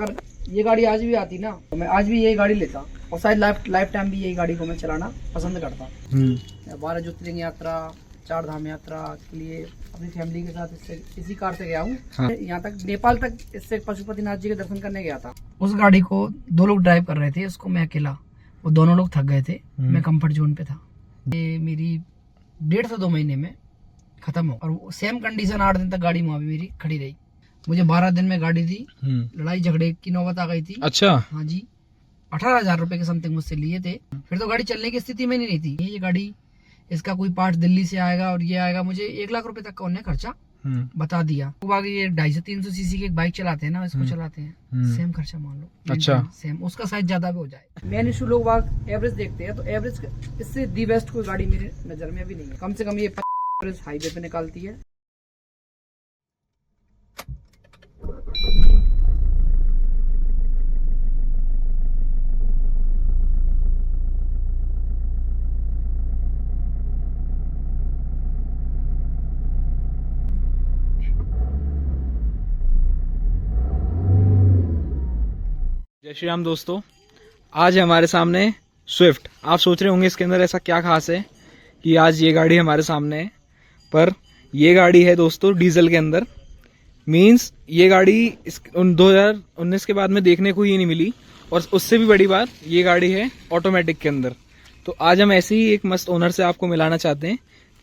अगर ये गाड़ी आज भी आती ना तो मैं आज भी यही गाड़ी लेता और शायद लाइफ टाइम भी यही गाड़ी को मैं चलाना पसंद करता। 12 ज्योतिर्लिंग यात्रा, 4 धाम यात्रा के लिए अपनी फैमिली के साथ इसी कार से गया हूँ। हाँ। यहाँ तक नेपाल तक इससे पशुपतिनाथ जी के दर्शन करने गया था। उस गाड़ी को 2 लोग ड्राइव कर रहे थे, उसको मैं अकेला, वो दोनों लोग थक गए थे, मैं कंफर्ट जोन पे था। ये मेरी 1.5 से 2 महीने में खत्म हो और सेम कंडीशन 8 दिन तक गाड़ी वहाँ भी मेरी खड़ी रही। मुझे 12 दिन में गाड़ी दी, लड़ाई झगड़े की नौबत आ गई थी। अच्छा। हाँ जी, 18,000 रुपए के समथिंग मुझसे लिए थे। फिर तो गाड़ी चलने की स्थिति में नहीं थी। ये गाड़ी, इसका कोई पार्ट दिल्ली से आएगा और ये आएगा, मुझे 1 लाख रुपए तक का उन्हें खर्चा बता दिया। तो बाकी ये 250 से 300 सीसी की एक बाइक चलाते हैं ना, इसको चलाते हैं, सेम खर्चा मान लो। अच्छा, सेम, उसका साइज ज्यादा भी हो जाए। मेन इशू लोग एवरेज देखते हैं, तो एवरेज इससे दी बेस्ट कोई गाड़ी मेरी नजर में भी नहीं है। कम से कम ये एवरेज हाईवे पे निकालती है। जय श्री राम दोस्तों, आज है हमारे सामने स्विफ्ट। आप सोच रहे होंगे इसके अंदर ऐसा क्या खास है कि आज ये गाड़ी हमारे सामने है, पर ये गाड़ी है दोस्तों डीजल के अंदर। मींस ये गाड़ी 2019 के बाद में देखने को ही नहीं मिली, और उससे भी बड़ी बात ये गाड़ी है ऑटोमेटिक के अंदर। तो आज हम ऐसे ही एक मस्त ओनर से आपको मिलाना चाहते हैं।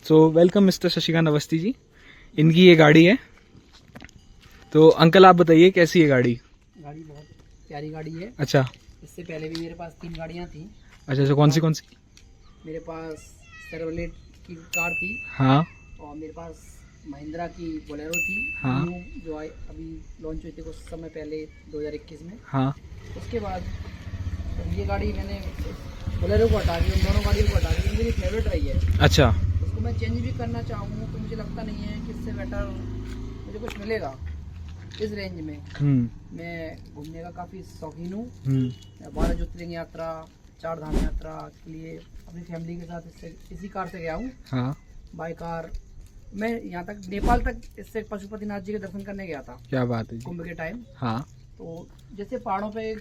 So welcome mister Shashikant Awasthi ji, इनकी ये गाड़ी है। तो अंकल आप बताइए कैसी है गाड़ी? गाड़ी बहुत प्यारी गाड़ी है। अच्छा, इससे पहले भी मेरे पास 3 गाड़ियां थी। अच्छा, कौन सी? मेरे पास शेवरलेट की कार थी। हाँ। और मेरे पास महिंद्रा की बोलेरो थी। हाँ। जो अभी लॉन्च हुई थी कुछ समय पहले 2021 में। हाँ। उसके बाद ये गाड़ी मैंने बोलेरो को हटा दी, उन दोनों गाड़ियों को हटा दी, मेरी फेवरेट रही है। अच्छा। उसको मैं चेंज भी करना चाहूँ तो मुझे लगता नहीं है कि इससे बेटर मुझे कुछ मिलेगा इस रेंज में। मैं घूमने का काफी शौकीन हूँ। 12 ज्योतिर्लिंग यात्रा, 4 धाम यात्रा के लिए अपनी फैमिली के साथ इसी कार से गया हूँ। हाँ। बाई कार मैं यहाँ तक नेपाल तक इससे पशुपतिनाथ जी के दर्शन करने गया था। क्या बात है, कुंभ के टाइम। हाँ। तो जैसे पहाड़ों पे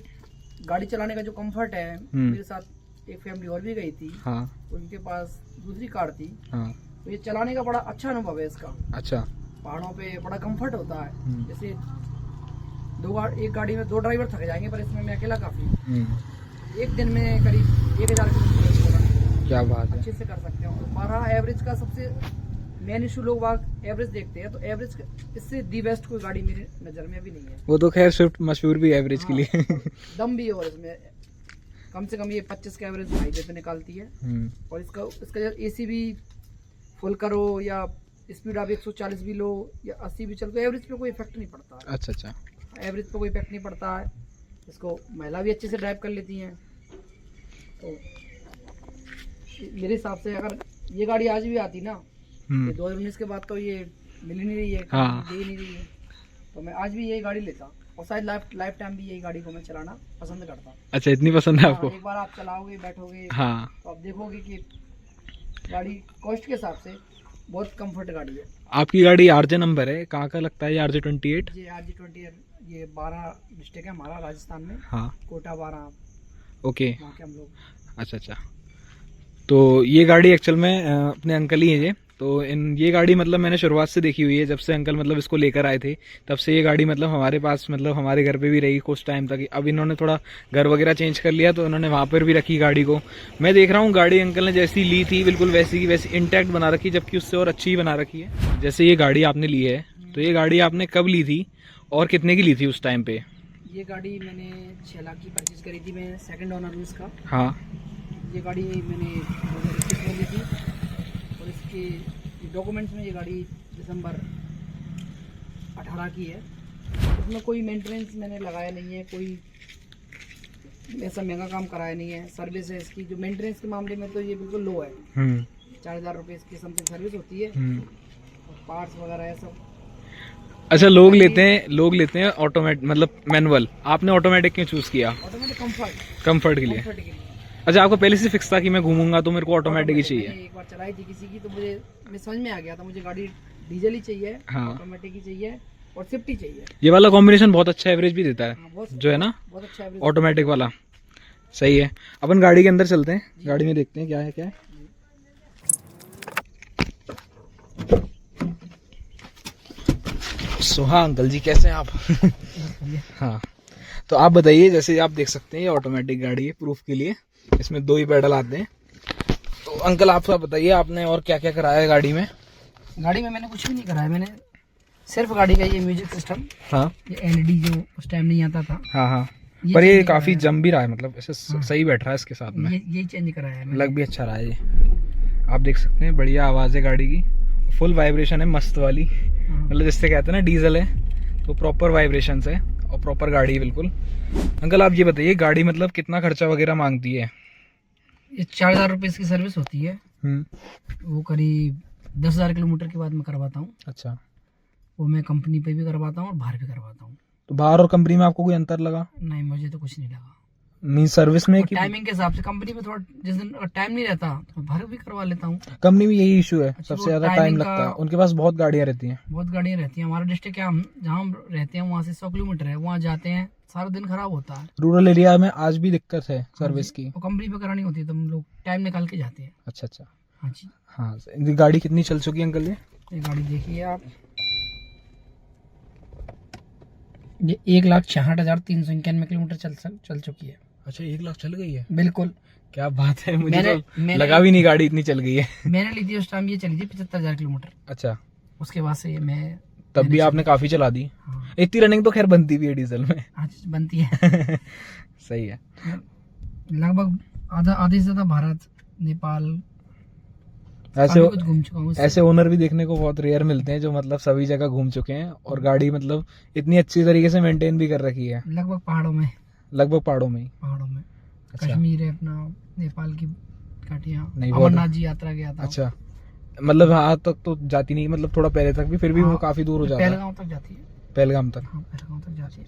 गाड़ी चलाने का जो कंफर्ट है, मेरे साथ एक फैमिली और भी गई थी। हाँ। उनके पास दूसरी कार थी। हाँ। तो ये चलाने का बड़ा अच्छा अनुभव है इसका। अच्छा। पहाड़ों पे बड़ा कंफर्ट होता है। जैसे एक गाड़ी में 2 ड्राइवर थक जाएंगे, पर इसमें मैं अकेला काफी हूँ। एक दिन में करीब 1000 किलोमीटर। क्या बात है, अच्छे से कर सकते हो। 12 एवरेज का सबसे मेन इशू लोग एवरेज देखते हैं, तो एवरेज इससे दी बेस्ट कोई गाड़ी मेरी नजर में भी नहीं है। वो तो खैर स्विफ्ट मशहूर भी एवरेज के लिए। दम भी है, और इसमें कम से कम ये 25 का एवरेज हाईवे पे निकालती है। और इसका एसी भी फुल करो या स्पीड आप 140 भी लो या 80 भी चलो, तो एवरेज पे कोई इफेक्ट नहीं पड़ता है। अच्छा अच्छा, एवरेज पे कोई इफेक्ट नहीं पड़ता है। इसको महिला भी अच्छे से ड्राइव कर लेती हैं। तो मेरे हिसाब से अगर ये गाड़ी आज भी आती ना, 2019 के बाद तो ये मिल ही नहीं रही है, दे ही नहीं रही है, तो मैं आज भी यही गाड़ी लेता और शायद लाइफ टाइम भी यही गाड़ी को मैं चलाना पसंद करता। अच्छा, इतनी पसंद है आपको? एक बार आप चलाओगे, बैठोगे, हाँ, तो आप देखोगे कि गाड़ी कॉस्ट के हिसाब से बहुत कंफर्ट गाड़ी है। आपकी गाड़ी आरजे नंबर है, कहाँ का लगता है ये? आरजे 28। ये आरजे 28, ये 12 डिस्ट्रिक्ट है हमारा राजस्थान में। हाँ। कोटा 12। ओके, वहाँ के हम लोग। अच्छा अच्छा, तो ये गाड़ी एक्चुअल में अपने अंकल ही है ये। तो ये गाड़ी मतलब मैंने शुरुआत से देखी हुई है, जब से अंकल मतलब इसको लेकर आए थे तब से ये गाड़ी मतलब हमारे पास, मतलब हमारे घर पे भी रही कुछ टाइम तक। अब इन्होंने थोड़ा घर वगैरह चेंज कर लिया, तो इन्होंने वहाँ पर भी रखी गाड़ी को। मैं देख रहा हूँ गाड़ी अंकल ने जैसी ली थी बिल्कुल वैसी की वैसी इंटैक्ट बना रखी, जबकि उससे और अच्छी ही बना रखी है। जैसे ये गाड़ी आपने ली है, तो ये गाड़ी आपने कब ली थी और कितने की ली थी उस टाइम पे? ये गाड़ी मैंने 6 लाख की परचेज करी थी, मैं सेकंड ओनर हूँ इसका। हाँ। ये गाड़ी मैंने 2021 में ली थी, और इसके डॉक्यूमेंट्स में ये गाड़ी दिसंबर 18 की है। इसमें कोई मेंटेनेंस मैंने लगाया नहीं है, कोई ऐसा महंगा काम कराया नहीं है। सर्विस है इसकी, जो मेंटेनेंस के मामले में तो ये बिल्कुल लो है। 4000 रुपये इसकी समथिंग सर्विस होती है, और पार्ट्स वगैरह है सब। अच्छा, लोग लेते हैं ऑटोमेटिक, मतलब मैनुअल। आपने ऑटोमेटिक क्यों चूज किया? ऑटोमेटिक कंफर्ट के लिए। अच्छा, आपको पहले से फिक्स था कि मैं घूमूंगा तो मेरे को ऑटोमेटिक ही चाहिए? एक बार चलाई थी किसी की, तो मुझे समझ में आ गया था मुझे गाड़ी डीजल ही चाहिए, हाँ, ऑटोमेटिक ही चाहिए। और सेफ्टी चाहिए। ये वाला कॉम्बिनेशन बहुत अच्छा एवरेज भी देता है। बहुत जो है ना बहुत अच्छा एवरेज। ऑटोमेटिक वाला सही है। अपन गाड़ी के अंदर चलते हैं, गाड़ी में देखते हैं क्या है क्या है। सो हाँ अंकल जी कैसे हैं आप? हाँ तो आप बताइए, जैसे आप देख सकते हैं ये ऑटोमेटिक गाड़ी है, प्रूफ के लिए इसमें 2 ही पेडल आते हैं। तो अंकल आप बताइए आपने और क्या क्या कराया है गाड़ी में? गाड़ी में मैंने कुछ भी नहीं कराया, मैंने सिर्फ गाड़ी का ये म्यूजिक सिस्टम, हाँ ये एलईडी जो उस टाइम नहीं आता था, हाँ हाँ पर ये चेंज काफी कराया जम भी रहा है, मतलब ऐसे हाँ। सही बैठ रहा है इसके साथ में, ये चेंज कराया है मैंने। लग भी अच्छा रहा है ये। आप देख सकते हैं बढ़िया आवाज है गाड़ी की, फुल वाइब्रेशन है मस्त वाली, मतलब जिससे कहते हैं ना डीजल है तो प्रॉपर वाइब्रेशन है और प्रॉपर गाड़ी है बिल्कुल। अंकल आप ये बताइए गाड़ी मतलब कितना खर्चा वगैरह मांगती है? ये 4000 रुपये की सर्विस होती है, वो करीब 10,000 किलोमीटर के बाद मैं करवाता हूँ। अच्छा, वो मैं कंपनी पे भी करवाता हूँ और बाहर भी करवाता हूँ। तो बाहर और कंपनी में आपको कोई अंतर लगा? नहीं मुझे तो कुछ नहीं लगा। मीन सर्विस में कि टाइमिंग के हिसाब से कंपनी में थोड़ा जिस दिन टाइम नहीं रहता तो बाहर भी करवा लेता हूँ। कंपनी में यही इशू है, अच्छा, सबसे वो ज्यादा टाइम टाइमिंग लगता है, का- उनके पास बहुत गाड़ियां रहती हैं। बहुत गाड़ियाँ रहती हैं। हमारा डिस्ट्रिक्ट क्या, हम जहाँ हम रहते हैं वहाँ से 100 किलोमीटर है, वहाँ जाते हैं सारा दिन खराब होता है। रूरल एरिया में आज भी दिक्कत है सर्विस की। वो कंपनी पे करानी होती है तो हम लोग टाइम निकाल के जाते हैं। अच्छा अच्छा, हाँ जी। हाँ ये गाड़ी कितनी चल चुकी है अंकल? ये गाड़ी देखिए आप, ये 1,66,391 किलोमीटर चल चुकी है। अच्छा 1 लाख चल गई है? बिल्कुल। क्या बात है, मुझे मैंने लगा भी नहीं गाड़ी इतनी चल गई है। मैंने ली थी उस टाइम, ये चली थी 75,000 किलोमीटर। अच्छा, उसके बाद से मैं तब भी आपने काफी चला दी। हाँ। इतनी रनिंग तो खैर बनती भी है डीजल में। आज बनती है। सही है। लगभग आधे से ज्यादा भारत, नेपाल ऐसे कुछ घूम चुका हूँ। ऐसे ओनर भी देखने को बहुत रेयर मिलते हैं जो मतलब सभी जगह घूम चुके हैं और गाड़ी मतलब इतनी अच्छी तरीके से मेंटेन भी कर रखी है। लगभग पहाड़ों में पहाड़ों में। अच्छा। कश्मीर है अपना, नेपाल की घाटियाँ, नहीं, बहुत- अमरनाथ जी यात्रा गया था। अच्छा, मतलब यहाँ तक तो जाती नहीं, मतलब थोड़ा पहले तक भी, फिर भी वो हाँ, काफी दूर हो जाता है। पहलगांव तक जाती है। पहलगाम तक। हाँ पहलगांव तक जाती है।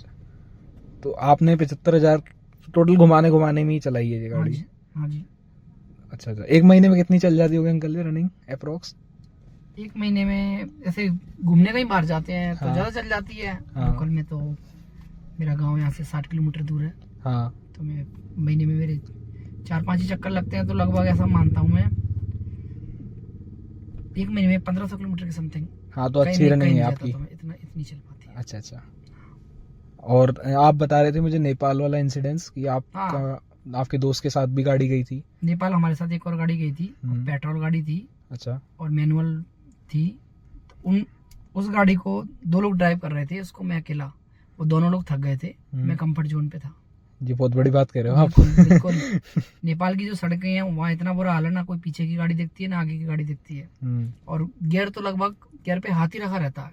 तो आपने 75,000 टोटल घुमाने में ही चलाई है ये हाँ गाड़ी? जी, हाँ जी। अच्छा अच्छा, 1 महीने में कितनी चल जाती होगी अंकल ये रनिंग अप्रोक्स? 1 महीने में ऐसे घूमने कहीं बाहर जाते हैं तो हाँ। ज्यादा चल जाती है। हाँ। लोकल में तो मेरा गांव यहाँ से 60 किलोमीटर दूर है, हाँ तो मैं महीने में मेरे 4-5 ही चक्कर लगते हैं, तो लगभग ऐसा मानता हूँ मैं 1 महीने में 1500 किलोमीटर के समथिंग। हाँ, तो अच्छी रनिंग है आपकी। इतनी चल पाती है। अच्छा अच्छा, और आप बता रहे थे मुझे नेपाल वाला इंसिडेंस कि आपके दोस्त के साथ भी गाड़ी गई थी। नेपाल हमारे साथ एक और गाड़ी गई थी, पेट्रोल गाड़ी थी। अच्छा, और मैनुअल थी। उस गाड़ी को 2 लोग ड्राइव कर रहे थे, उसको मैं अकेला, वो दोनों लोग थक गए थे, मैं कंफर्ट जोन पे था। जी बहुत बड़ी बात कह रहे हो आप। बिल्कुल। नेपाल की जो सड़कें हैं वहाँ इतना बुरा हाल है, ना कोई पीछे की गाड़ी दिखती है ना आगे की गाड़ी दिखती है। और गियर तो लगभग गियर पे हाथ ही रखा रहता है,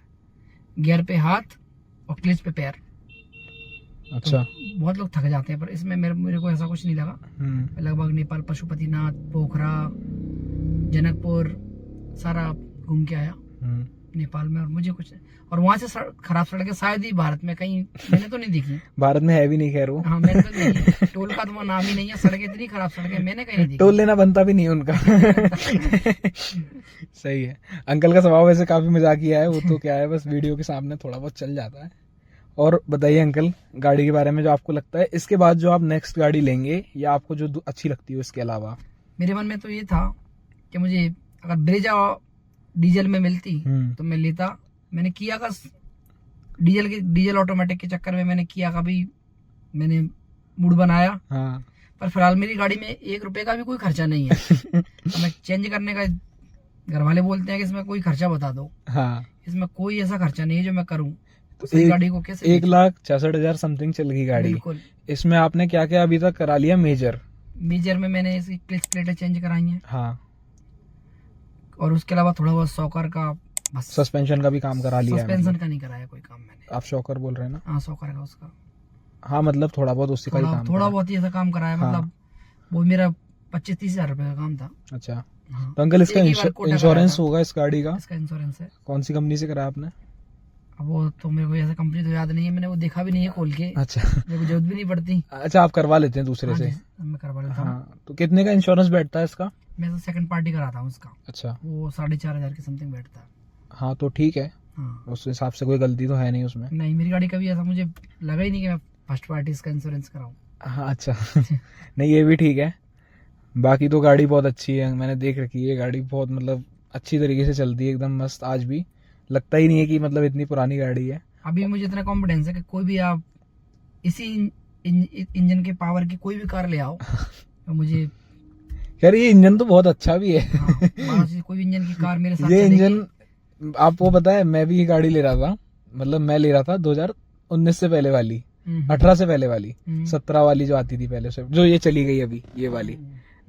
गियर पे हाथ और क्लच पे पैर। अच्छा, तो बहुत लोग थक जाते हैं, पर इसमें मेरे को ऐसा कुछ नहीं लगा। लगभग नेपाल, पशुपतिनाथ, पोखरा, जनकपुर सारा घूम के आया नेपाल में। और मुझे कुछ, और वहाँ से खराब सड़कें शायद ही भारत में कहीं मैंने तो नहीं देखी। भारत में है भी नहीं खैर वो। हाँ मैंने तो नहीं, टोल का तो नाम ही नहीं है, सड़कें इतनी खराब सड़कें मैंने कहीं नहीं देखी। टोल लेना बनता भी नहीं उनका। सही है। अंकल का स्वभाव वैसे काफी मजाकिया है, वो तो क्या है बस वीडियो के सामने थोड़ा बहुत चल जाता है। और बताइए अंकल गाड़ी के बारे में, जो आपको लगता है इसके बाद जो आप नेक्स्ट गाड़ी लेंगे या आपको जो अच्छी लगती है इसके अलावा? मेरे मन में तो ये था कि मुझे अगर ब्रेजा डीजल में मिलती तो मैं लेता। मैंने किया का डीजल ऑटोमेटिक के चक्कर में मैंने मूड बनाया। हाँ। पर फिलहाल मेरी गाड़ी में 1 रुपए का भी कोई खर्चा नहीं है। तो मैं चेंज करने का, घर वाले बोलते हैं कि इसमें कोई खर्चा बता दो। हाँ। इसमें कोई ऐसा खर्चा नहीं है जो मैं करूं। तो गाड़ी को कैसे 1,66,000 समथिंग चल गई गाड़ी। बिल्कुल। इसमें आपने क्या क्या अभी तक करा लिया? मेजर में मैंने इसकी क्लिच प्लेटें चेंज कराई हैं। हाँ। और उसके अलावा थोड़ा बहुत शॉकर का, बस सस्पेंशन का भी काम करा लिया है? सस्पेंशन का नहीं कराया कोई काम मैंने। आप शॉकर बोल रहे हैं ना? हाँ शॉकर का उसका। हाँ मतलब थोड़ा बहुत उसी का ही काम, थोड़ा बहुत ही ऐसा काम कराया। हाँ। मतलब वो मेरा 25-30 हजार रुपए का काम था। अच्छा। हाँ। तो अंकल इसका इंश्योरेंस होगा इस गाड़ी का? इसका इंश्योरेंस है। कौन सी कंपनी से कराया आपने? अब वो तो मेरे को ऐसा कंपनी तो याद नहीं है, मैंने वो देखा भी नहीं है खोल के। अच्छा। मेरे को जरूरत भी नहीं पड़ती। अच्छा, आप करवा लेते हैं दूसरे से? मैं करवा लेता हूँ। हाँ। तो कितने का इंश्योरेंस बैठता है इसका? मैं तो सेकंड पार्टी कराता हूँ इसका। अच्छा। वो 4,500 के समथिंग बैठता है। हाँ तो ठीक है। हाँ। उस हिसाब से कोई गलती तो है नहीं उसमें। नहीं, मेरी गाड़ी कभी ऐसा मुझे लगा ही नहीं कि मैं फर्स्ट पार्टी इसका इंश्योरेंस कराऊं। हाँ अच्छा नहीं ये भी ठीक है। बाकी तो गाड़ी बहुत अच्छी है, मैंने देख रखी है गाड़ी, बहुत मतलब अच्छी तरीके से चलती है एकदम मस्त। आज भी लगता ही नहीं है कि मतलब इतनी पुरानी गाड़ी है। अभी मुझे इतना कॉन्फिडेंस है कि कोई भी आप इसी इंजन के पावर की कोई भी कार ले आओ तो मुझे यार ये इंजन तो बहुत अच्छा भी है। हाँ, बाहर से कोई भी इंजन की कार मेरे साथ ये चलेगी। इंजन आपको पता है, मैं भी ये गाड़ी ले रहा था, मतलब मैं ले रहा था 2019 से पहले वाली, 18 से पहले वाली, 17 वाली जो आती थी पहले से, जो ये चली गई अभी ये वाली।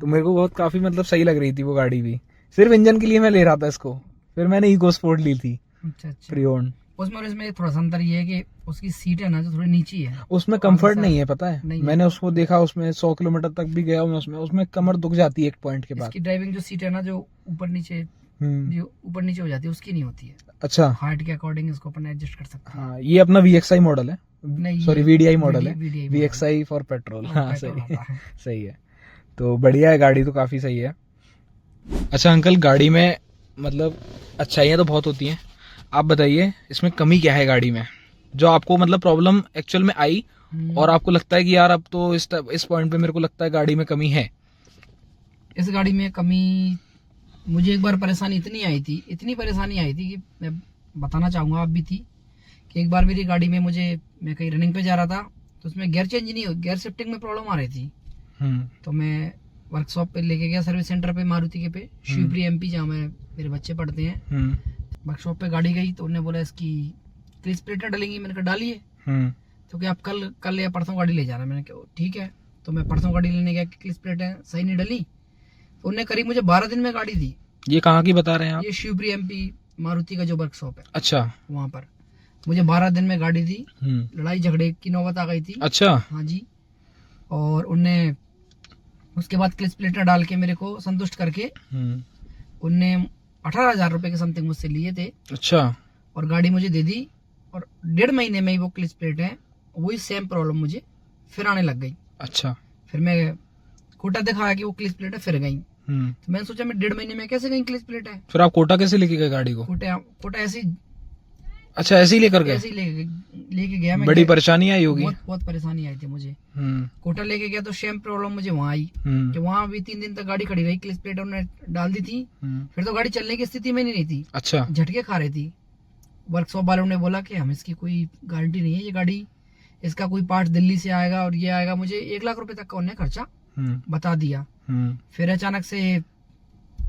तो मेरे को बहुत काफी मतलब सही लग रही थी वो गाड़ी भी, सिर्फ इंजन के लिए मैं ले रहा था इसको। फिर मैंने इको स्पोर्ट ली थी। अच्छा प्री ओन्ड। उसमें और इसमें थोड़ा सा अंतर ये है कि उसकी सीट है ना जो थोड़ी नीची है, उसमें कंफर्ट नहीं है, पता है नहीं मैंने उसको देखा, उसमें 100 किलोमीटर तक भी गया हूँ मैं उसमें कमर दुख जाती है एक पॉइंट के बाद। इसकी ड्राइविंग जो सीट है ना जो ऊपर नीचे हो जाती है, उसकी नहीं होती है। अच्छा, हाइट के अकॉर्डिंग इसको अपन एडजस्ट कर सकते हैं। हाँ ये अपना VXI मॉडल है, नहीं सॉरी VDI मॉडल है, VDI VXI फॉर पेट्रोल। हाँ पेट्रोल आता है। सही है। तो बढ़िया है, गाड़ी तो काफी सही है। अच्छा अंकल, गाड़ी में मतलब अच्छाइयाँ तो बहुत होती हैं, आप बताइए इसमें कमी क्या है गाड़ी में, जो आपको मतलब प्रॉब्लम एक्चुअल में आई और आपको लगता है कि यार अब तो इस पॉइंट पे मेरे को लगता है गाड़ी में कमी है। इस गाड़ी में कमी, मुझे एक बार परेशानी इतनी परेशानी आई थी कि मैं बताना चाहूंगा, आप भी थी कि एक बार मेरी गाड़ी में मैं कहीं रनिंग पे जा रहा था तो उसमें गियर चेंज नहीं हो, गियर शिफ्टिंग में प्रॉब्लम आ रही थी। तो मैं वर्कशॉप पे लेके गया, सर्विस सेंटर पे, मारुति के पे, शिवपुरी MP, जहाँ मेरे बच्चे पढ़ते हैं। वर्कशॉप पे गाड़ी गई तो उन्होंने बोला इसकी क्लिच प्लेटें डलेंगी। मैंने कहा डालिए, तो क्या आप कल या परसों गाड़ी ले जाना। मैंने कहा ठीक है। तो मैं परसों गाड़ी लेने गया, क्लिच प्लेटें सही नहीं डली, तो उन्होंने करीब मुझे 12 दिन में गाड़ी दी। ये कहाँ की बता रहे हैं आप? ये शिवपुरी MP मारुति का जो वर्कशॉप है, अच्छा, वहाँ पर मुझे 12 दिन में गाड़ी दी। लड़ाई झगड़े की नौबत आ गई थी। अच्छा, हाँ जी। और उनने उसके बाद क्लिच प्लेटें डाल के मेरे को संतुष्ट करके उनने 18,000 रुपए के समथिंग मुझसे लिए थे। अच्छा, और गाड़ी मुझे दे दी, और 1.5 महीने में ही वो क्लिच प्लेट है वही सेम प्रॉब्लम मुझे फिर आने लग गई। अच्छा, फिर मैं कोटा दिखाया कि वो क्लिच प्लेट है, फिर गई। तो मैंने सोचा मैं 1.5 महीने में कैसे गई क्लिच प्लेट है। फिर आप कोटा कैसे लेके गए गाड़ी को? कोटा ऐसे ही, अच्छा ऐसे ही लेकर गए? ऐसे ही लेके गया मैं। बड़ी परेशानी आई होगी? बहुत परेशानी आई थी मुझे। कोटा लेके गया तो सेम प्रॉब्लम मुझे वहाँ आई कि वहाँ भी 3 दिन तक गाड़ी खड़ी रही, क्लिच प्लेट उन्होंने डाल दी थी। फिर तो गाड़ी चलने की स्थिति में नहीं थी। अच्छा, झटके खा रही थी। वर्कशॉप वालों ने बोला कि हम इसकी कोई गारंटी नहीं है, ये गाड़ी, इसका कोई पार्ट दिल्ली से आएगा और ये आएगा। मुझे 1 लाख रुपए तक का उन्हें खर्चा बता दिया। फिर अचानक से,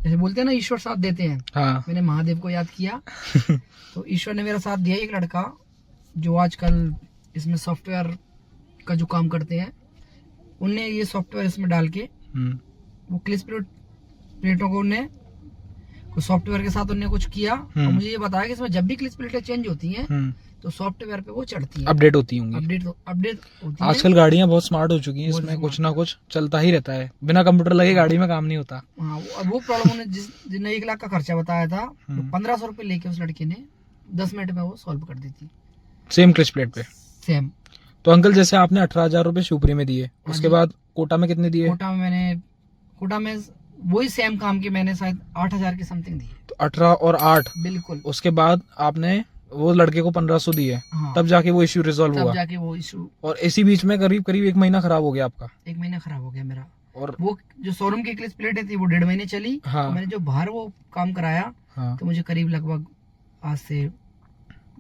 जैसे बोलते हैं ना ईश्वर साथ देते हैं, हाँ। मैंने महादेव को याद किया तो ईश्वर ने मेरा साथ दिया। एक लड़का जो आजकल इसमें सॉफ्टवेयर का जो काम करते हैं, उनने ये सॉफ्टवेयर इसमें डाल के वो क्लिच प्लेटों को उन्हें सॉफ्टवेयर के साथ उन्होंने कुछ किया और मुझे ये बताया कि इसमें जब भी क्लिच प्लेटें चेंज होती हैं तो सॉफ्टवेयर पे वो चढ़ती हैं, अपडेट होती होंगी। अपडेट होती है। आजकल गाड़ियां बहुत स्मार्ट हो चुकी हैं, इसमें कुछ ना कुछ चलता ही रहता है, बिना कंप्यूटर लगे गाड़ी में काम नहीं होता। हाँ, वो प्रॉब्लम उन्हें जिसने 1 लाख का खर्चा बताया था, तो 1500 रुपए लेके उस लड़के ने 10 मिनट में वो सॉल्व कर दी थी, सेम क्लिच प्लेट पे, सेम। तो अंकल जैसे आपने 18,000 रुपए शिवपुरी में दिए, उसके बाद कोटा में कितने दिए? कोटा में वही सेम काम के मैंने शायद 8,000 के समथिंग दिए। तो 18 और 8, बिल्कुल। उसके बाद आपने वो लड़के को 1500 दिए। हाँ। तब जाके वो इश्यू रिजॉल्व हुआ। जाके वो इशू, और इसी बीच में करीब 1 महीना खराब हो गया आपका। 1 महीना खराब हो गया मेरा। और वो जो शोरूम की क्लिच प्लेटें थी वो 1.5 महीने चली। हाँ। तो मैंने जो बाहर वो काम कराया, हाँ। तो मुझे करीब लगभग आज से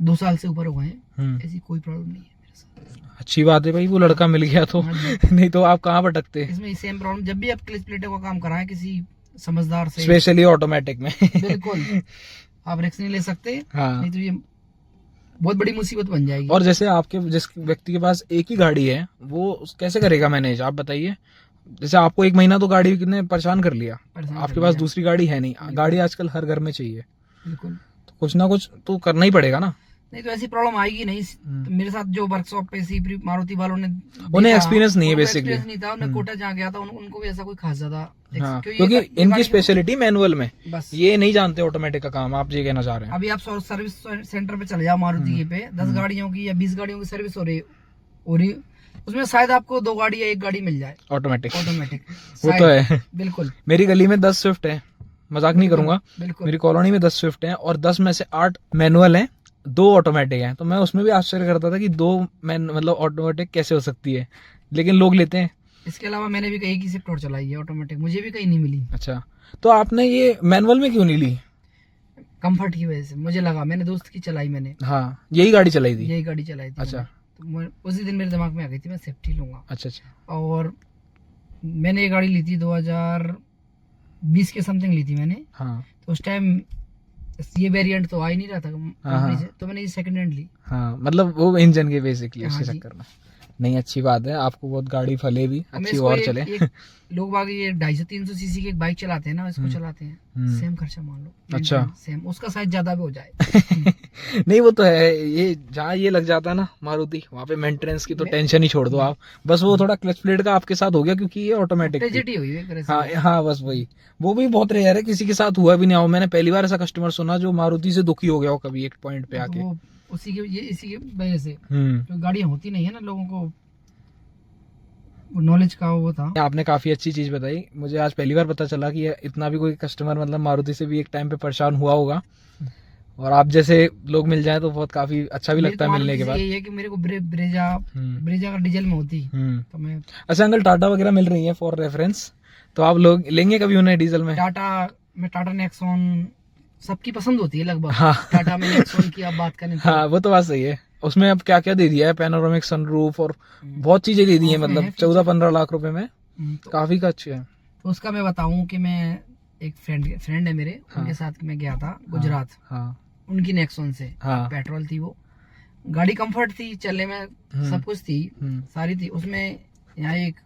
2 साल से ऊपर हो गए हैं, ऐसी कोई प्रॉब्लम नहीं है मेरे साथ। अच्छी बात है भाई, वो लड़का मिल गया तो नहीं तो आप कहाँ भटकते। इसमें सेम प्रॉब्लम, जब भी आप क्लिच प्लेटों का काम कराएं किसी समझदार से, स्पेशली ऑटोमेटिक में बिल्कुल आप रिस्क नहीं ले सकते। हाँ। नहीं तो ये बहुत बड़ी मुसीबत बन जाएगी। और जैसे आपके जिस व्यक्ति के पास एक ही गाड़ी है, वो कैसे करेगा मैनेज, आप बताइए। जैसे आपको 1 महीना तो गाड़ी ने परेशान कर लिया, आपके पास दूसरी गाड़ी है नहीं, गाड़ी आजकल हर घर में चाहिए, बिल्कुल, तो कुछ ना कुछ तो करना ही पड़ेगा ना। नहीं तो ऐसी प्रॉब्लम आएगी नहीं। तो मेरे साथ जो वर्कशॉप पे सी मारुति वालों ने, उन्हें एक्सपीरियंस नहीं है बेसिकली, नहीं था। उन्हें कोटा जहाँ गया था उनको भी ऐसा कोई खास ज्यादा, हाँ, क्योंकि इनकी स्पेशलिटी मैनुअल में, बस ये नहीं जानते ऑटोमेटिक का काम, आप ये कहना चाह रहे हैं। अभी आप सर्विस सेंटर पे चले जाओ मारुति पे, 10 गाड़ियों की या 20 गाड़ियों की सर्विस हो रही, उसमें शायद आपको 2 गाड़ी या 1 गाड़ी मिल जाए ऑटोमेटिक। वो तो है, बिल्कुल। मेरी गली में 10 स्विफ्ट है, मजाक नहीं करूंगा, बिल्कुल। मेरी कॉलोनी में 10 स्विफ्ट हैं और 10 में से 8 मैनुअल हैं दो ऑटोमेटिक हैं, तो मैं उसमें भी आश्चर्य करता था कि दो मतलब ऑटोमेटिक कैसे हो सकती है, लेकिन लोग लेते हैं। इसके अलावा मैंने भी कहीं की स्विफ्ट और चलाई है ऑटोमेटिक, मुझे भी कहीं नहीं मिली। अच्छा, तो आपने ये मैनुअल में क्यों नहीं ली? कंफर्ट की वजह से मुझे लगा, मैंने दोस्त की चलाई, मैंने हाँ, यही गाड़ी चलाई थी? यही गाड़ी चलाई थी। अच्छा। तो उसी दिन मेरे दिमाग में आ गई थी मैं सेफ्टी लूंगा। अच्छा अच्छा। और मैंने ये गाड़ी ली थी 2020 के समथिंग ली थी मैंने। हाँ तो उस टाइम ये वेरिएंट तो आ ही नहीं रहा था हाँ। कंपनी से, तो मैंने ये सेकंड हैंड ली। हाँ, मतलब वो इंजन के बेसिकली उसके हाँ जी। चक्कर में। नहीं, अच्छी बात है, आपको बहुत गाड़ी फले भी अब मैं अच्छी इसको और चले। लोग बाग ये 250-300 सीसी की एक बाइक चलाते हैं ना, इसको चलाते हैं, सेम खर्चा मान लो। अच्छा। सेम, उसका साइज ज्यादा भी हो जाए। नहीं वो तो है, ये जहाँ ये लग जाता है ना मारुति, वहाँ पे मेंटेनेंस की तो टेंशन ही छोड़ दो आप। बस वो थोड़ा क्लच प्लेट का आपके साथ हो गया क्योंकि ये ऑटोमेटिक थी। ट्रेजेडी हुई है एक तरह से। हाँ हाँ, बस वही। वो भी बहुत रेयर है, किसी के साथ हुआ भी नहीं हो। मैंने पहली बार ऐसा कस्टमर सुना जो मारुति से दुखी हो गया हो कभी एक पॉइंट पे आके। वो उसी की इसी की वजह से हम्म। जो गाड़ियां होती नहीं है ना, लोगों को नॉलेज का वो था। आपने काफी अच्छी चीज बताई, मुझे आज पहली बार पता चला कि इतना भी कोई कस्टमर मतलब मारुति से भी एक टाइम पे परेशान हुआ होगा, और आप जैसे लोग मिल जाएं तो बहुत काफी अच्छा भी लगता है मिलने के बाद। यही है कि मेरे को ब्रेजा का डीजल में होती तो मैं। अच्छा अंकल, टाटा वगैरह मिल रही है फॉर रेफरेंस, तो आप लोग लेंगे कभी उन्हें डीजल में? टाटा नेक्सॉन सबकी पसंद होती है लगभग। हाँ। टाटा में नेक्सॉन की आप बात करें तो हाँ वो तो बात सही है। उसमें अब क्या क्या दे दिया है, पैनोरामिक सनरूफ और बहुत चीजें दे दी है, मतलब 14-15 लाख रुपए में। काफी का अच्छे है। तो उसका मैं बताऊं कि मैं एक फ्रेंड है मेरे, उनके साथ मैं गया था गुजरात। हाँ। उनकी नेक्सॉन से हाँ। पेट्रोल थी, वो गाड़ी कंफर्ट थी, चलने में सब कुछ थी, सारी थी। उसमें यहाँ एक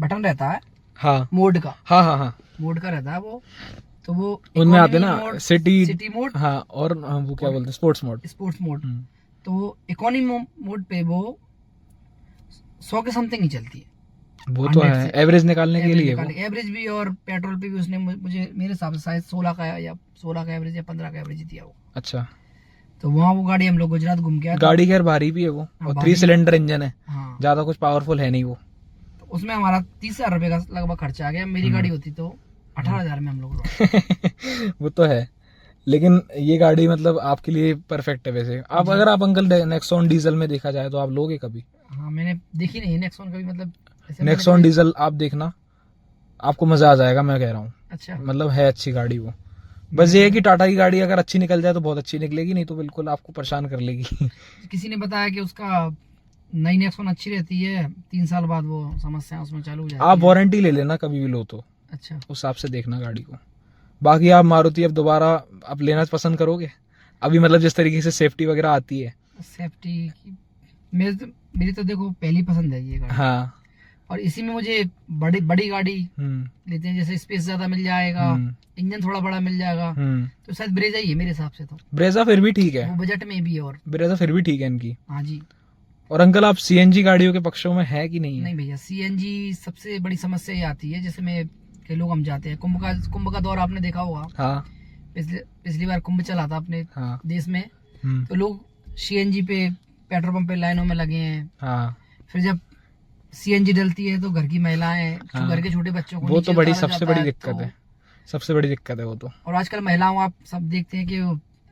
बटन रहता है हाँ मोड का। हाँ हाँ हाँ, मोड का रहता है वो, तो वो उनमें आते ना सिटी मोड। हाँ, और वो क्या बोलते हैं, स्पोर्ट्स मोड। तो वो इकोनॉमी मोड पे वो 100 के समथिंग ही चलती है। वो तो है एवरेज निकालने के लिए। एवरेज भी और पेट्रोल पे भी उसने मुझे मेरे हिसाब से शायद 16 का एवरेज या 15 का एवरेज दिया वो। अच्छा। तो वहाँ वो गाड़ी हम लोग गुजरात घूम के आए। गाड़ी खैर भारी भी है वो, और 3 सिलेंडर इंजन है। हाँ। ज्यादा कुछ पावरफुल है नहीं वो। तो उसमें हमारा 30,000 रुपए का लगभग खर्चा आ गया। मेरी गाड़ी होती तो 18,000 में हम लोग। वो तो है, लेकिन ये गाड़ी मतलब आपके लिए परफेक्ट है वैसे। आप अगर आप अंकल नेक्सॉन डीजल में देखा जाए तो आप लोगे कभी? हाँ, मैंने देखी नहीं है नेक्सॉन कभी, मतलब नेक्सॉन डीजल आप देखना, आपको मजा आ जाएगा, मैं कह रहा हूँ। अच्छा, मतलब है अच्छी गाड़ी वो। बस ये है कि टाटा की गाड़ी अगर अच्छी निकल जाए तो बहुत अच्छी निकलेगी, नहीं तो बिल्कुल आपको परेशान कर लेगी। किसी ने बताया कि उसका नई नेक्सॉन अच्छी रहती है, 3 साल बाद वो समस्या उसमें चालू हो जाती है। आप वारंटी ले लेना कभी भी लो तो। अच्छा, उस हिसाब से देखना गाड़ी को। बाकी आप मारुति अब दोबारा आप लेना पसंद करोगे अभी, मतलब जिस तरीके से सेफ्टी वगैरह आती है? सेफ्टी की मेरी तो देखो पहली पसंद है ये गाड़ी। हाँ। और इसी में मुझे बड़ी गाड़ी लेते हैं, जैसे स्पेस ज्यादा मिल जाएगा, इंजन थोड़ा बड़ा मिल जाएगा, तो शायद ब्रेजा ही है मेरे हिसाब से। तो ब्रेजा फिर भी ठीक है, वो बजट में भी है, और ब्रेजा फिर भी ठीक है इनकी। हाँ जी। और अंकल आप सीएनजी गाड़ियों के पक्षों में है कि नहीं? नहीं भैया, सीएनजी सबसे बड़ी समस्या ये आती है, जैसे में कई लोग हम जाते हैं कुंभ का दौर आपने देखा होगा। हाँ। पिछली बार कुंभ चला था अपने देश में, तो लोग सीएनजी पे पेट्रोल पंप पे लाइनों में लगे हैं। हाँ। फिर जब सीएनजी डलती है तो घर की महिलाएं, घर के छोटे बच्चों को वो तो बड़ी सबसे बड़ी दिक्कत है, सबसे बड़ी दिक्कत है वो तो। और आजकल महिलाओं आप सब देखते हैं कि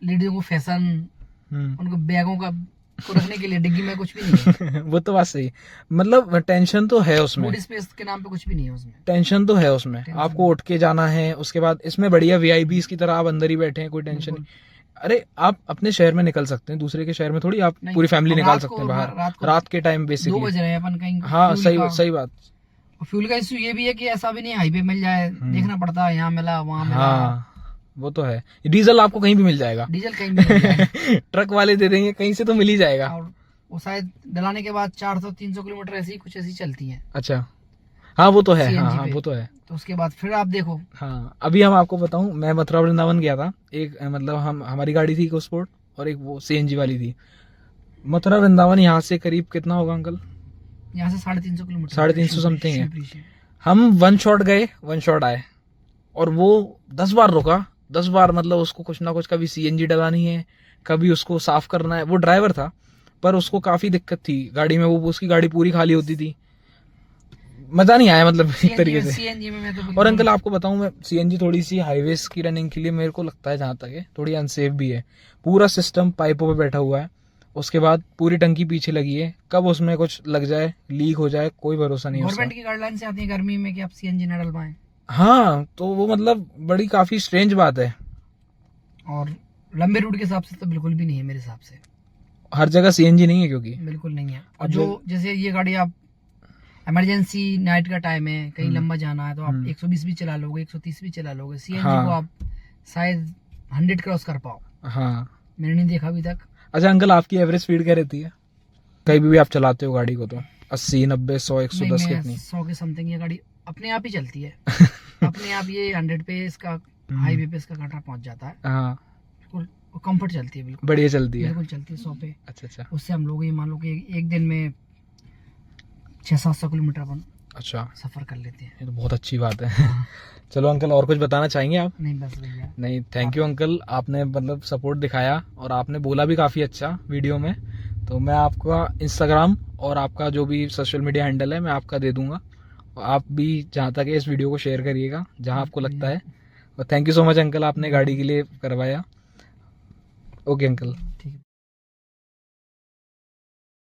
लेडीजों को फैशन, उनको बैगों का को रखने के लिए डिग्गी में कुछ भी नहीं है। वो तो बात सही, मतलब टेंशन तो है उसमें, बूट स्पेस के नाम पे कुछ भी नहीं है उसमें। टेंशन तो है उसमें, आपको उठ के जाना है, उसके बाद इसमें बढ़िया वीआईपी की तरह आप अंदर ही बैठे हैं, कोई टेंशन नहीं। अरे आप अपने शहर में निकल सकते हैं, दूसरे के शहर में थोड़ी आप पूरी फैमिली निकाल सकते हैं बाहर रात के टाइम बेसिकली। 2 बज रहे हैं अपन कहीं। हाँ सही बात। फ्यूल का इशू ये भी है कि ऐसा भी नहीं हाईवे मिल जाए, देखना पड़ता है, यहाँ मिला वहाँ मिला। हाँ वो तो है, डीजल आपको कहीं भी मिल जाएगा, डीजल कहीं भी मिल जाएगा। ट्रक वाले दे देंगे, कहीं से तो मिल ही जाएगा। और वो शायद डलाने के बाद 400-300 किलोमीटर ऐसी कुछ ऐसी चलती है। अच्छा हाँ वो तो है। हाँ वो तो है। तो उसके बाद फिर आप देखो। हाँ अभी हम आपको बताऊं, मैं मथुरा वृंदावन गया था, एक मतलब हमारी गाड़ी थी इको स्पोर्ट और एक वो सीएनजी वाली थी। मथुरा वृंदावन यहाँ से करीब कितना होगा अंकल? यहाँ से 350 किलोमीटर, 350 समथिंग है। हम 1 शॉट गए 1 शॉट आए, और वो 10 बार रुका, 10 बार, मतलब उसको कुछ ना कुछ, कभी सीएनजी डलानी है, कभी उसको साफ करना है। वो ड्राइवर था पर उसको काफी दिक्कत थी गाड़ी में, वो उसकी गाड़ी पूरी खाली होती थी। मजा नहीं आया, मतलब एक तरीके से। सीएनजी में मैं तो और अंकल आपको बताऊं, मैं सीएनजी थोड़ी सी हाईवेज की रनिंग के लिए मेरे को लगता है जहां तक है थोड़ी अनसेफ भी है। पूरा सिस्टम पाइपों पे बैठा हुआ है, उसके बाद पूरी टंकी पीछे लगी है, कब उसमें कुछ लग जाए, लीक हो जाए, कोई भरोसा नहीं है उसका। गवर्नमेंट की गाइडलाइन से आती है गर्मी में कि आप सीएनजी न डलवाएं। हाँ, तो वो मतलब बड़ी काफी स्ट्रेंज बात है। और लंबे रूट के हिसाब से तो बिल्कुल भी नहीं है मेरे हिसाब से, हर जगह सीएनजी नहीं है क्योंकि बिल्कुल नहीं है। और जो जैसे ये गाड़ी आप इमरजेंसी नाइट का टाइम है, कहीं लंबा जाना है, तो आप 120 भी चला लोगे, 130 भी चला लोगे। सीएनजी को आप शायद 100 क्रॉस कर पाओ। हाँ, मैंने नहीं देखा अभी तक। अच्छा अंकल, आपकी एवरेज स्पीड क्या रहती है कहीं भी आप चलाते हो गाड़ी को? तो 80, 90, 100, 110 कितनी? 100 के समथिंग ये गाड़ी अपने आप ही चलती है। अपने आप ये 100 पे इसका हाईवे पे इसका कांटा पहुंच जाता है। हाँ, बिल्कुल कंफर्ट चलती है, बिल्कुल बढ़िया चलती है, बिल्कुल चलती है 100 पे। अच्छा। उससे हम लोग ये मान लो कि एक दिन में 600-700 किलोमीटर अपन अच्छा, सफर कर लेते हैं। ये तो बहुत अच्छी बात है। चलो अंकल, और कुछ बताना चाहेंगे आप? नहीं बस भैया। नहीं, थैंक यू अंकल, आपने मतलब सपोर्ट दिखाया और आपने बोला भी काफ़ी अच्छा वीडियो में। तो मैं आपका इंस्टाग्राम और आपका जो भी सोशल मीडिया हैंडल है मैं आपका दे दूंगा, और आप भी जहाँ तक है इस वीडियो को शेयर करिएगा जहाँ आपको लगता है। और thank you so much uncle, आपने गाड़ी के लिए करवाया। Okay uncle.